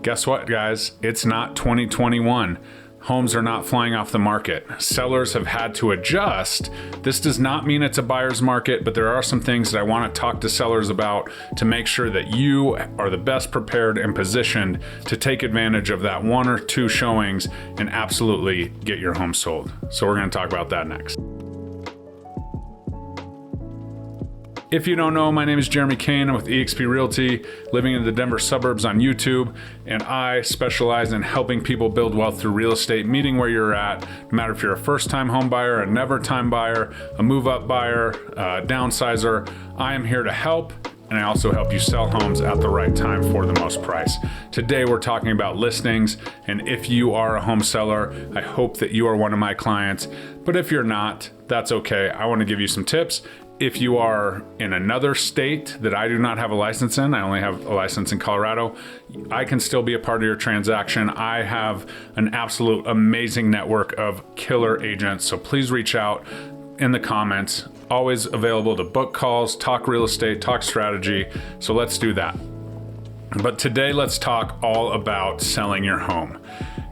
Guess what, guys? It's not 2021. Homes are not flying off the market. Sellers have had to adjust. This does not mean it's a buyer's market, but there are some things that I want to talk to sellers about to make sure that you are the best prepared and positioned to take advantage of that 1 or 2 showings and absolutely get your home sold. So we're going to talk about that next. If you don't know, my name is Jeremy Kane. I'm with eXp Realty, living in the Denver suburbs on YouTube, and I specialize in helping people build wealth through real estate, meeting where you're at, no matter if you're a first-time home buyer, a never-time buyer, a move-up buyer, a downsizer. I am here to help, and I also help you sell homes at the right time for the most price. Today, we're talking about listings, and if you are a home seller, I hope that you are one of my clients, but if you're not, that's okay. I want to give you some tips. If you are in another state that I do not have a license in, I only have a license in Colorado, I can still be a part of your transaction. I have an absolute amazing network of killer agents, so please reach out in the comments. Always available to book calls, talk real estate, talk strategy, so let's do that. But today, let's talk all about selling your home.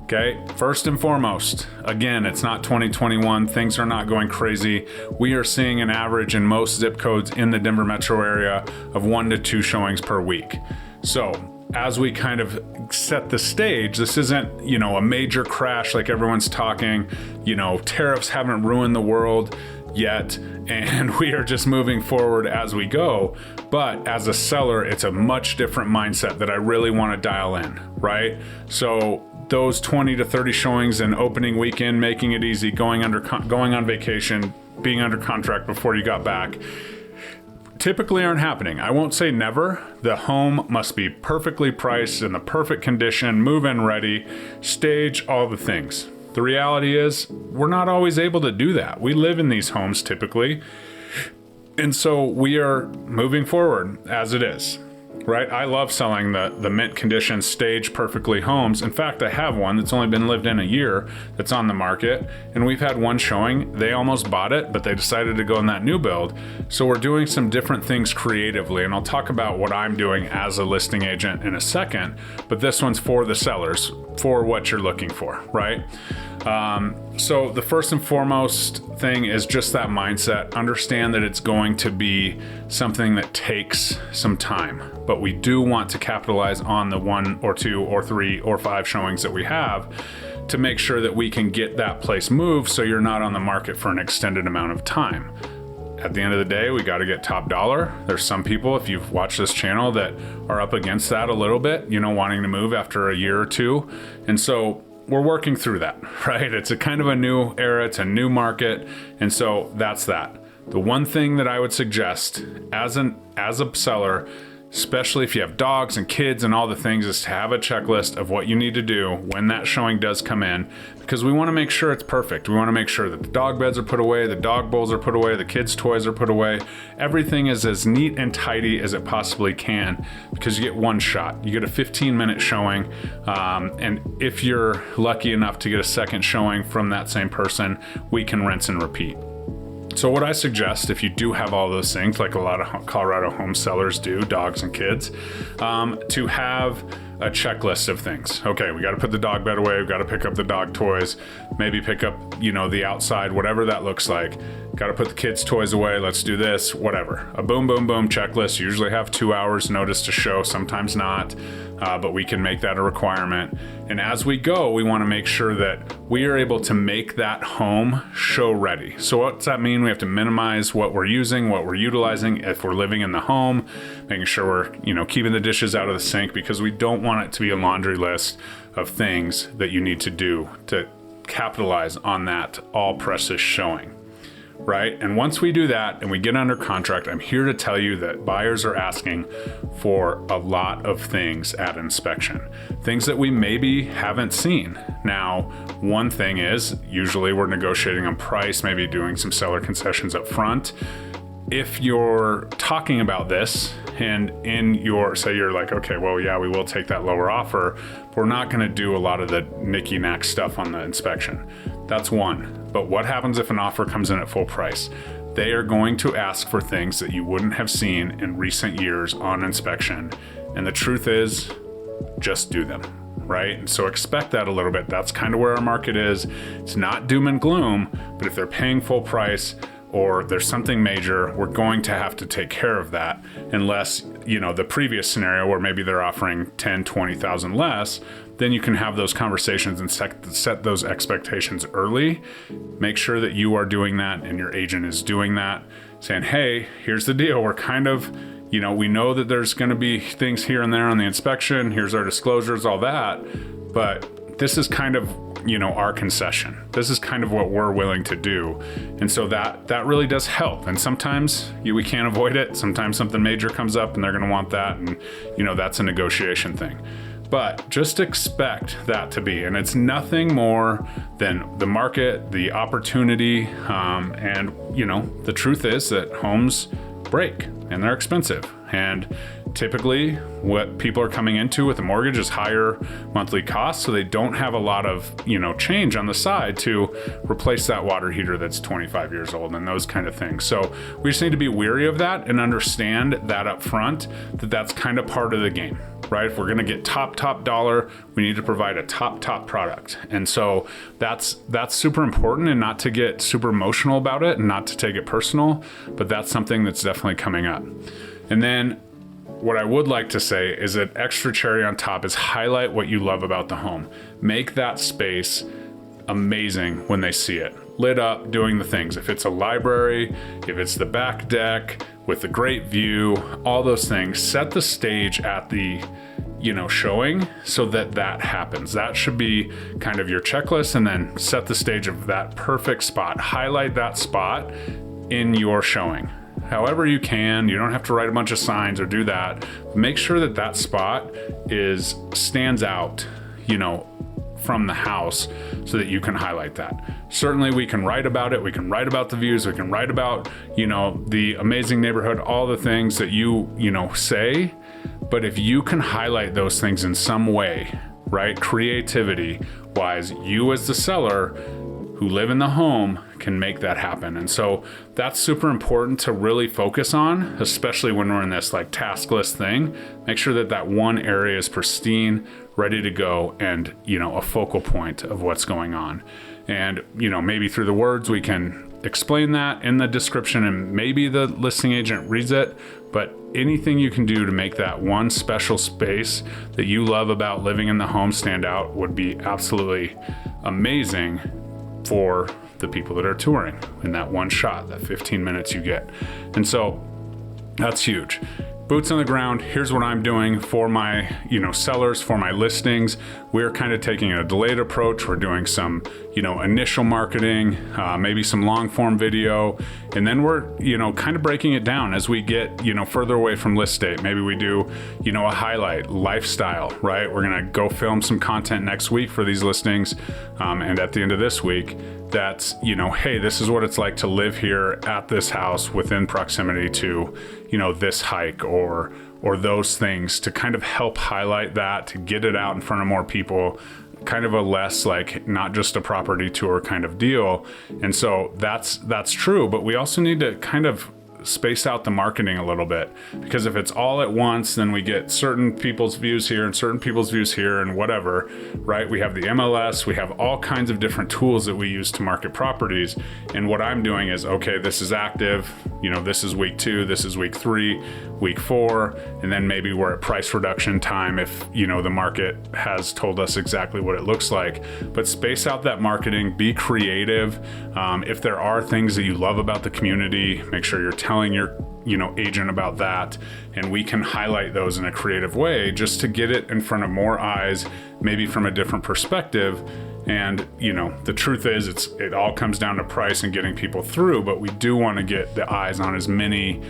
Okay, first and foremost, again, it's not 2021. Things are not going crazy. We are seeing an average in most zip codes in the Denver metro area of 1 to 2 showings per week. So as we kind of set the stage, this isn't, a major crash like everyone's talking. Tariffs haven't ruined the world yet, and we are just moving forward as we go. But as a seller, it's a much different mindset that I really want to dial in, right? So those 20 to 30 showings in opening weekend, making it easy, going on vacation, being under contract before you got back, typically aren't happening. I won't say never. The home must be perfectly priced, in the perfect condition, move-in ready, stage, all the things. The reality is we're not always able to do that. We live in these homes typically. And so we are moving forward as it is. Right? I love selling the mint condition, stage perfectly homes. In fact, I have one that's only been lived in a year that's on the market, and we've had one showing. They almost bought it, but they decided to go in that new build. So we're doing some different things creatively, and I'll talk about what I'm doing as a listing agent in a second, but this one's for the sellers, for what you're looking for, right? So the first and foremost thing is just that mindset. Understand that it's going to be something that takes some time, but we do want to capitalize on the 1 or 2 or 3 or 5 showings that we have to make sure that we can get that place moved so you're not on the market for an extended amount of time. At the end of the day, we got to get top dollar. There's some people, if you've watched this channel, that are up against that a little bit, wanting to move after a year or 2. And so we're working through that, right? It's a kind of a new era, it's a new market. And so that's that. The one thing that I would suggest as a seller, especially if you have dogs and kids and all the things, is to have a checklist of what you need to do when that showing does come in, because we want to make sure it's perfect. We want to make sure that the dog beds are put away, the dog bowls are put away, the kids' toys are put away. Everything is as neat and tidy as it possibly can, because you get one shot. You get a 15-minute showing, and if you're lucky enough to get a second showing from that same person, we can rinse and repeat. So what I suggest, if you do have all those things, like a lot of Colorado home sellers do, dogs and kids, to have a checklist of things. Okay, we got to put the dog bed away. We got to pick up the dog toys, maybe pick up, the outside, whatever that looks like. Got to put the kids' toys away. Let's do this, whatever. A boom, boom, boom checklist. You usually have 2 hours notice to show, sometimes not, but we can make that a requirement. And as we go, we want to make sure that we are able to make that home show ready. So what's that mean? We have to minimize what we're using, what we're utilizing if we're living in the home, making sure we're, keeping the dishes out of the sink, because we don't want it to be a laundry list of things that you need to do to capitalize on that all precious showing. Right? And once we do that and we get under contract, I'm here to tell you that buyers are asking for a lot of things at inspection, things that we maybe haven't seen. Now, one thing is, usually we're negotiating on price, maybe doing some seller concessions up front. If you're talking about this and say you're like, okay, well, yeah, we will take that lower offer, but we're not going to do a lot of the knicky-knack stuff on the inspection. That's one. But what happens if an offer comes in at full price? They are going to ask for things that you wouldn't have seen in recent years on inspection. And the truth is, just do them. right? And so expect that a little bit. That's kind of where our market is. It's not doom and gloom, but if they're paying full price or there's something major, we're going to have to take care of that, unless, the previous scenario where maybe they're offering 10, 20,000 less, then you can have those conversations and set those expectations early. Make sure that you are doing that and your agent is doing that, saying, hey, here's the deal. We're kind of, we know that there's going to be things here and there on the inspection. Here's our disclosures, all that. But this is kind of, our concession. This is kind of what we're willing to do. And so that really does help. And sometimes we can't avoid it. Sometimes something major comes up and they're going to want that. And, that's a negotiation thing. But just expect that to be, and it's nothing more than the market, the opportunity, and the truth is that homes break and they're expensive. And typically what people are coming into with a mortgage is higher monthly costs, so they don't have a lot of, change on the side to replace that water heater that's 25 years old and those kind of things. So we just need to be wary of that and understand that up front, that that's kind of part of the game. Right? If we're going to get top dollar, we need to provide a top product. And so that's super important, and not to get super emotional about it and not to take it personal, but that's something that's definitely coming up. And then what I would like to say is that extra cherry on top is highlight what you love about the home. Make that space amazing when they see it. Lit up, doing the things. If it's a library, if it's the back deck with a great view, all those things, set the stage at the, showing so that happens. That should be kind of your checklist, and then set the stage of that perfect spot. Highlight that spot in your showing. However you can, you don't have to write a bunch of signs or do that. Make sure that spot stands out, from the house, so that you can highlight that. Certainly we can write about it. We can write about the views. We can write about, the amazing neighborhood, all the things that you say. But if you can highlight those things in some way, right? Creativity wise, you as the seller who live in the home can make that happen. And so that's super important to really focus on, especially when we're in this task list thing. Make sure that one area is pristine, ready to go, and, a focal point of what's going on. And, maybe through the words, we can explain that in the description, and maybe the listing agent reads it, but anything you can do to make that one special space that you love about living in the home stand out would be absolutely amazing for the people that are touring in that one shot, that 15 minutes you get. And so that's huge. Boots on the ground. Here's what I'm doing for my, sellers, for my listings. We're kind of taking a delayed approach. We're doing some, initial marketing, maybe some long form video, and then we're, kind of breaking it down as we get, further away from list date. Maybe we do, a highlight, lifestyle, right? We're going to go film some content next week for these listings. And at the end of this week, that's, hey, this is what it's like to live here at this house within proximity to, this hike or those things, to kind of help highlight that, to get it out in front of more people, kind of a less not just a property tour kind of deal. And so that's true, but we also need to kind of space out the marketing a little bit, because if it's all at once, then we get certain people's views here and certain people's views here and whatever, right? We have the MLS, we have all kinds of different tools that we use to market properties. And what I'm doing is, okay, this is active, this is week 2, this is week 3, week 4, and then maybe we're at price reduction time if, the market has told us exactly what it looks like. But space out that marketing, be creative. If there are things that you love about the community, make sure you're telling your agent about that, and we can highlight those in a creative way just to get it in front of more eyes, maybe from a different perspective. And the truth is, it all comes down to price and getting people through, but we do want to get the eyes on as many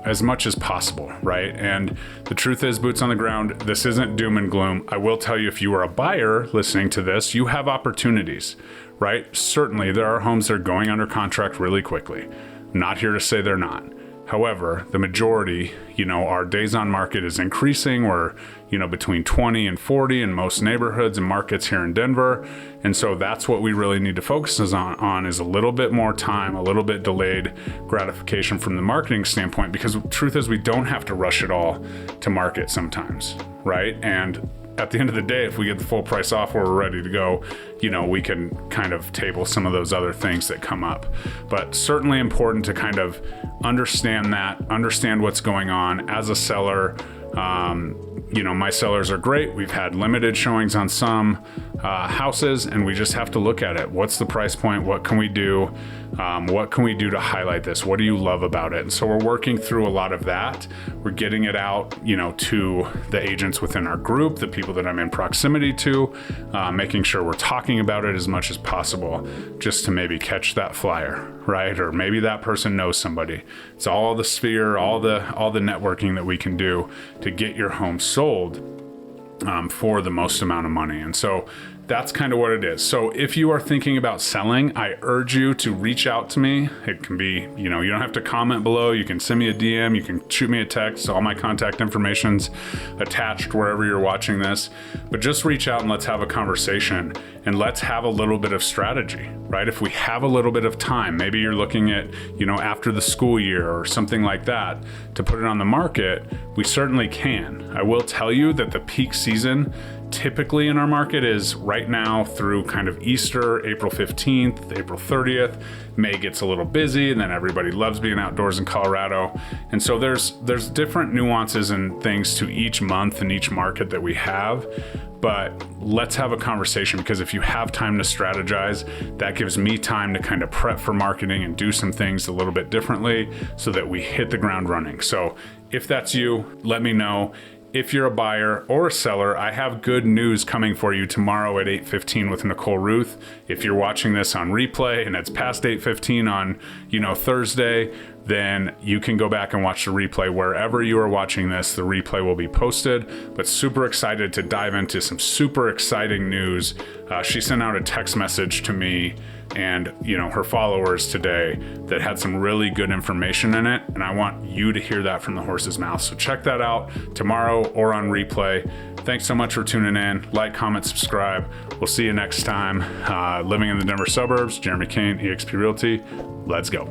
as much as possible, right? And the truth is, boots on the ground, this isn't doom and gloom. I will tell you, if you are a buyer listening to this, you have opportunities, right? Certainly there are homes that are going under contract really quickly. I'm not here to say they're not. However, the majority, our days on market is increasing. We're, between 20 and 40 in most neighborhoods and markets here in Denver. And so that's what we really need to focus on is a little bit more time, a little bit delayed gratification from the marketing standpoint, because the truth is we don't have to rush it all to market sometimes, right? And at the end of the day, if we get the full price offer, we're ready to go, we can kind of table some of those other things that come up. But certainly important to kind of understand what's going on as a seller. My sellers are great. We've had limited showings on some houses, and we just have to look at it. What's the price point? What can we do? What can we do to highlight this? What do you love about it? And so we're working through a lot of that. We're getting it out, to the agents within our group, the people that I'm in proximity to, making sure we're talking about it as much as possible, just to maybe catch that flyer, right? Or maybe that person knows somebody. It's all the sphere, all the networking that we can do to get your home sold for the most amount of money. And so that's kind of what it is. So if you are thinking about selling, I urge you to reach out to me. It can be, you don't have to comment below. You can send me a DM. You can shoot me a text. All my contact information's attached wherever you're watching this. But just reach out and let's have a conversation, and let's have a little bit of strategy, right? If we have a little bit of time, maybe you're looking at, after the school year or something like that to put it on the market, we certainly can. I will tell you that the peak season typically in our market is right now through kind of Easter, April 15th, April 30th. May gets a little busy, and then everybody loves being outdoors in Colorado. And so there's different nuances and things to each month and each market that we have. But let's have a conversation, because if you have time to strategize, that gives me time to kind of prep for marketing and do some things a little bit differently so that we hit the ground running. So if that's you, let me know. If you're a buyer or a seller, I have good news coming for you tomorrow at 8:15 with Nicole Rueth. If you're watching this on replay and it's past 8:15 on, Thursday, then you can go back and watch the replay wherever you are watching this. The replay will be posted, but super excited to dive into some super exciting news. She sent out a text message to me and her followers today that had some really good information in it, and I want you to hear that from the horse's mouth. So check that out tomorrow or on replay. Thanks so much for tuning in. Like, comment, subscribe. We'll see you next time. Living in the Denver suburbs, Jeremy Kane, eXp Realty. Let's go.